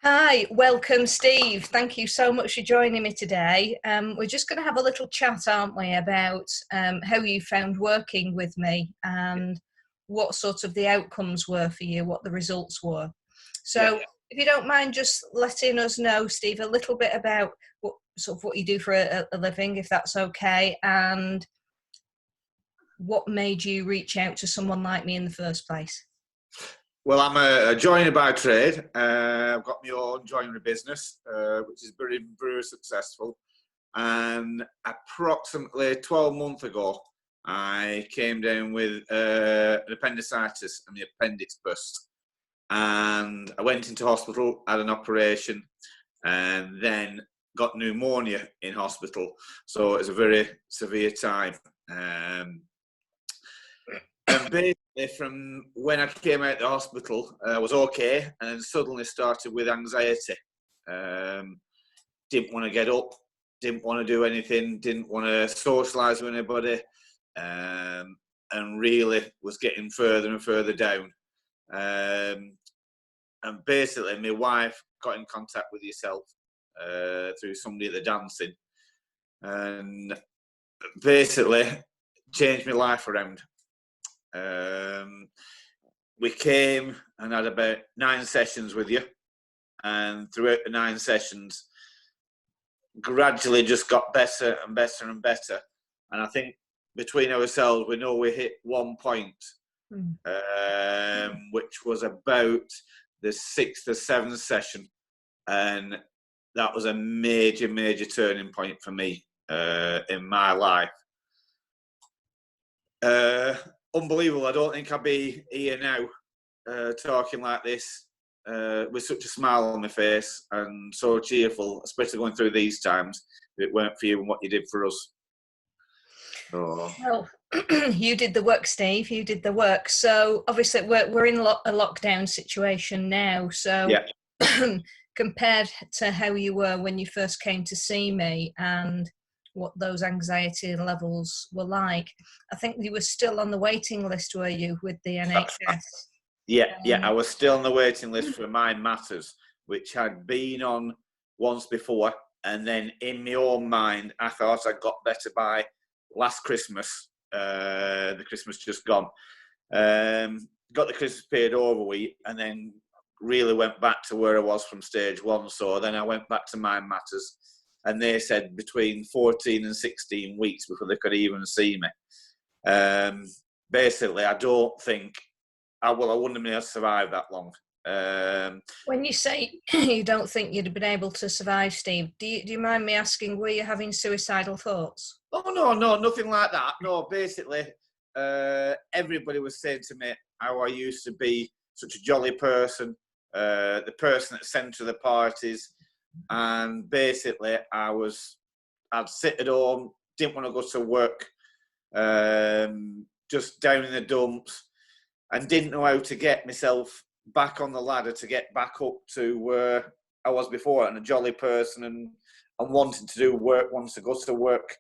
Hi, welcome, Steve. Thank you so much for joining me today. We're just going to have a little chat, aren't we, about how you found working with me and what sort of the outcomes were for you, what the results were. Yeah. So, if you don't mind just letting us know, Steve, a little bit about what you do for a living, if that's okay, and what made you reach out to someone like me in the first place. Well, I'm a joiner by trade. I've got my own joinery business, which is very, very successful. And approximately 12 months ago, I came down with an appendicitis and the appendix burst. And I went into hospital, had an operation, and then got pneumonia in hospital. So it was a very severe time. And basically, from when I came out of the hospital, I was okay, and then suddenly started with anxiety. Didn't want to get up, didn't want to do anything, didn't want to socialise with anybody, and really was getting further and further down. And basically, my wife got in contact with yourself through somebody at the dancing, and basically changed my life around. We came and had about 9 sessions with you, and throughout the 9 sessions, gradually just got better and better and better. And I think between ourselves, we know we hit one point, which was about the 6th or 7th session, and that was a major, major turning point for me in my life. Unbelievable. I don't think I'd be here now talking like this with such a smile on my face and so cheerful, especially going through these times, if it weren't for you and what you did for us. Oh. Well, you did the work, Steve. You did the work. So obviously we're in a lockdown situation now. So Yeah. compared to how you were when you first came to see me and what those anxiety levels were like, I think you were still on the waiting list, were you, with the NHS? Yeah, I was still on the waiting list for Mind Matters, which I'd been on once before, and then in my own mind, I thought I got better by last Christmas, the Christmas just gone. Got the Christmas period over with, and then really went back to where I was from stage 1. So then I went back to Mind Matters, and they said between 14 and 16 weeks before they could even see me. Basically, I don't think I wouldn't have been able to survive that long. When you say you don't think you'd have been able to survive, Steve, do you mind me asking, were you having suicidal thoughts? Oh, no, nothing like that. No, basically, everybody was saying to me how I used to be such a jolly person, the person at the centre of the parties, and basically I'd sit at home, didn't want to go to work, just down in the dumps, and didn't know how to get myself back on the ladder to get back up to where I was before, and a jolly person and wanting to do work, wanting to go to work.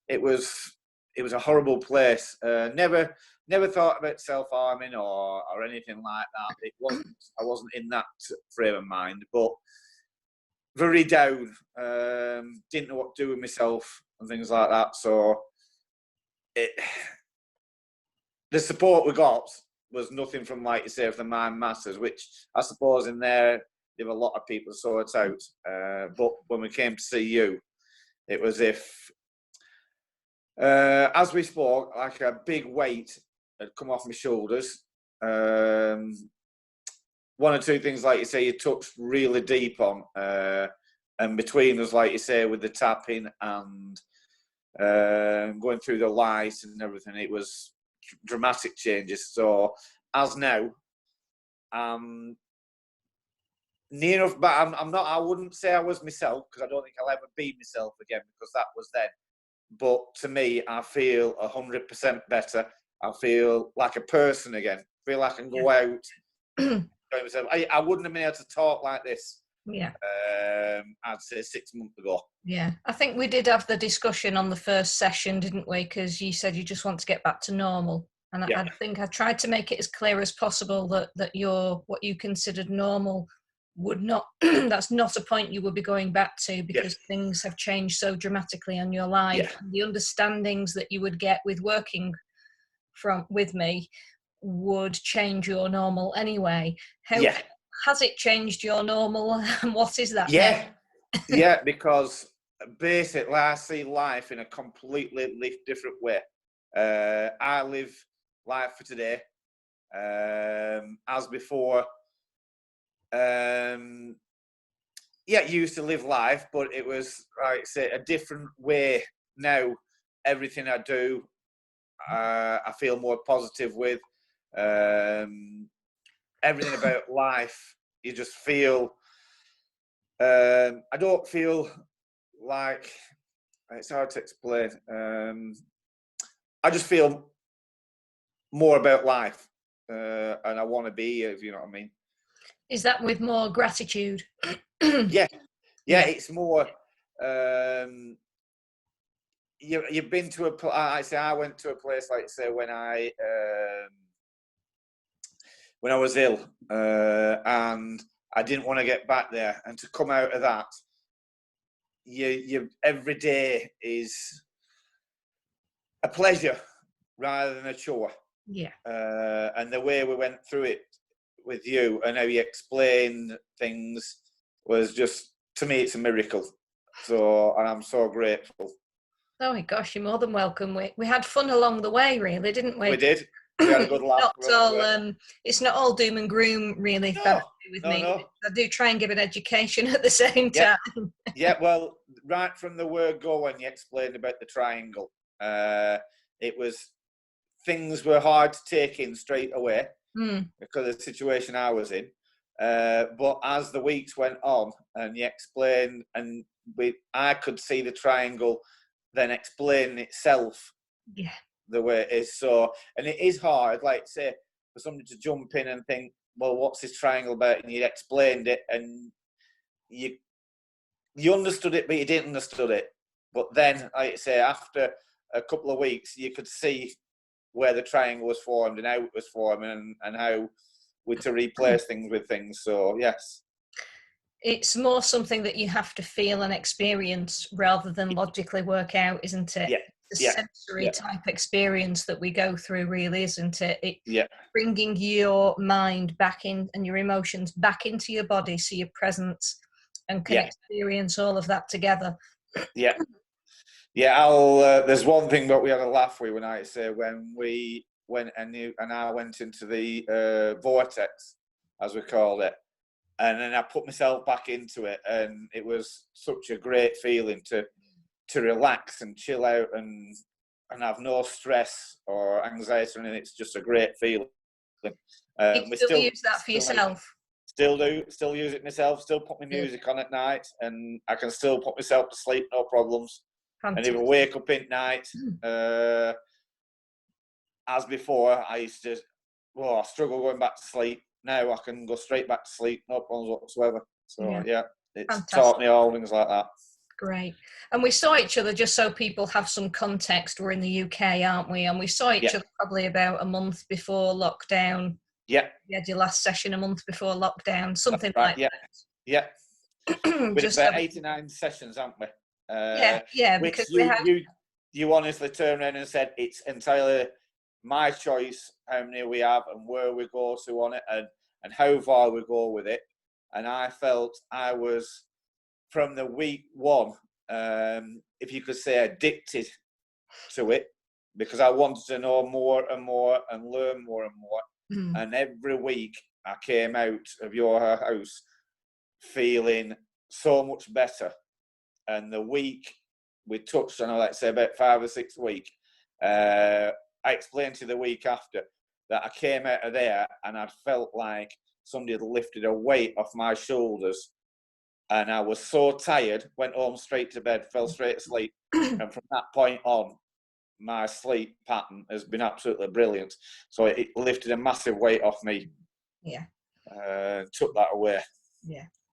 It was a horrible place. Never thought about self-harming or anything like that. I wasn't in that frame of mind, but very down. Didn't know what to do with myself and things like that. So the support we got was nothing from, like you say, from the Mind Matters, which I suppose in there there were a lot of people to sort out. But when we came to see you, it was if, as we spoke, like a big weight had come off my shoulders. One or two things, like you say, you touched really deep on, and between us, like you say, with the tapping and going through the light and everything, it was dramatic changes. So as now, near enough, but I'm not. I wouldn't say I was myself, because I don't think I'll ever be myself again, because that was then. But to me, I feel 100% better. I feel like a person again. I feel like I can go out. I wouldn't have been able to talk like this. Yeah. I'd say 6 months ago. Yeah, I think we did have the discussion on the first session, didn't we? Because you said you just want to get back to normal, and I think I tried to make it as clear as possible that you're what you considered normal would not that's not a point you would be going back to, because Yeah. things have changed so dramatically on your life. Yeah. And the understandings that you would get with working with me would change your normal anyway. How Yeah. has it changed your normal, and what is that now? Yeah, because basically I see life in a completely different way. I live life for today, as before. Used to live life, but it was, like I say, a different way. Now, everything I do, I feel more positive with. Everything about life, you just feel. I don't feel like, it's hard to explain. I just feel more about life, and I want to be here, if you know what I mean. Is that with more gratitude? Yeah, Yeah. it's more. You've been to I say I went to a place, like say when I was ill, and I didn't want to get back there, and to come out of that, you every day is a pleasure rather than a chore. Yeah. And the way we went through it with you and how you explained things was just, to me, it's a miracle. So, and I'm so grateful. Oh my gosh, you're more than welcome. We had fun along the way, really, didn't we? We did. We had a good laugh. It's not all doom and gloom, really. No, with no, me, no. I do try and give an education at the same time. Yeah, well, right from the word go, when you explained about the triangle, it was, things were hard to take in straight away because of the situation I was in. But as the weeks went on and you explained, and I could see the triangle then explain itself the way it is. So, and it is hard, like say, for somebody to jump in and think, well, what's this triangle about? And you explained it, and you understood it, but you didn't understood it. But then, like I say, after a couple of weeks, you could see where the triangle was formed and how it was formed, and how to replace things with things. So, yes. It's more something that you have to feel and experience rather than logically work out, isn't it? Yeah. It's a sensory type experience that we go through, really, isn't it? It's bringing your mind back in and your emotions back into your body, so you're present and can experience all of that together. Yeah. There's one thing that we had a laugh with when I say, when we went and I went into the Vortex, as we called it, and then I put myself back into it, and it was such a great feeling to relax and chill out and have no stress or anxiety, and it's just a great feeling. You still use that for yourself? Still use it myself, still put my music on at night, and I can still put myself to sleep, no problems. Fantastic. And if I wake up in night, as before, I used to struggle going back to sleep. Now I can go straight back to sleep, no problems whatsoever. So it's taught me all things like that. Great. And we saw each other, just so people have some context, we're in the UK, aren't we? And we saw each other probably about a month before lockdown. You had your last session a month before lockdown, something like that. Yeah. With just about 89 sessions, haven't we? Because you honestly turned around and said it's entirely my choice how many we have and where we go to on it, and how far we go with it. And I felt I was, from the week one, if you could say, addicted to it, because I wanted to know more and more and learn more and more. And every week I came out of your house feeling so much better. And the week we touched on, let's say about 5 or 6 weeks, I explained to you the week after that I came out of there and I felt like somebody had lifted a weight off my shoulders, and I was so tired, went home straight to bed, fell straight asleep. And from that point on, my sleep pattern has been absolutely brilliant. So it lifted a massive weight off me. Took that away.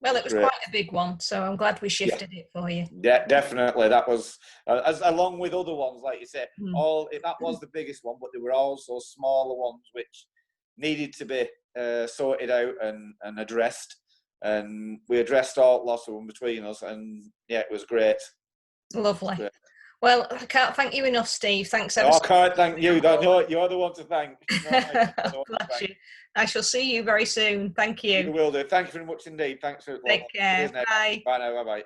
Well, it was quite a big one, so I'm glad we shifted it for you. Yeah, definitely. That was, as along with other ones, like you said, that was the biggest one, but there were also smaller ones which needed to be sorted out and addressed. and we addressed lots of them between us, and yeah, it was great. Lovely. It was great. Well, I can't thank you enough, Steve. Thanks ever I can't thank you. No, you're the one to thank. Bless you. I shall see you very soon. Thank you. You will do. Thank you very much indeed. Thanks for Take care. Bye. Bye now. Bye bye.